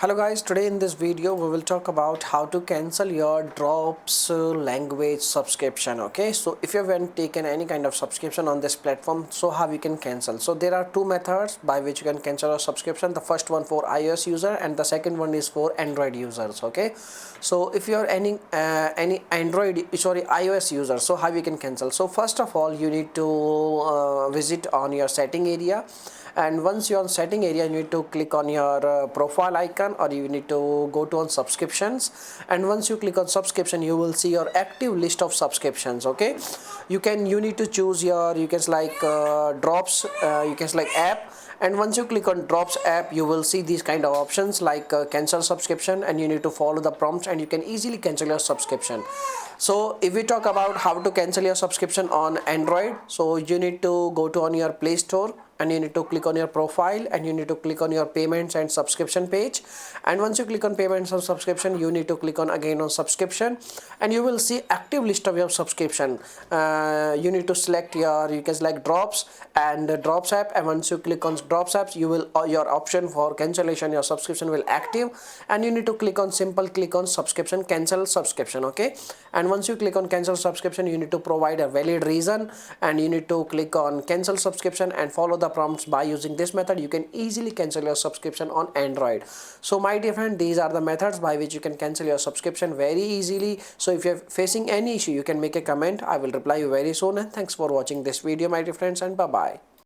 Hello guys, today in this video we will talk about how to cancel your drops language subscription. Okay, so if you haven't taken any kind of subscription on this platform, so how you can cancel. So there are two methods by which you can cancel your subscription. The first one for iOS user and the second one is for Android users. Okay, so if you are any iOS user, so how you can cancel. So first of all you need to visit on your setting area, and once you're on setting area you need to click on your profile icon, or you need to go to on subscriptions, and once you click on subscription you will see your active list of subscriptions. Okay, you need to choose your, you can select drops, you can select app, and once you click on drops app you will see these kind of options like cancel subscription, and you need to follow the prompts and you can easily cancel your subscription. So if we talk about how to cancel your subscription on Android, so you need to go to on your Play Store, and you need to click on your profile, and you need to click on your payments and subscription page, and once you click on payments and subscription you need to click on again on subscription, and you will see active list of your subscription. You need to select you can select drops and drops app, and once you click on drops apps you will your option for cancellation, your subscription will active, and you need to click on click on subscription, cancel subscription. Okay, and once you click on cancel subscription you need to provide a valid reason, and you need to click on cancel subscription and follow the prompts. By using this method you can easily cancel your subscription on Android. So my dear friend, these are the methods by which you can cancel your subscription very easily. So if you're facing any issue you can make a comment, I will reply you very soon, and thanks for watching this video my dear friends, and bye bye.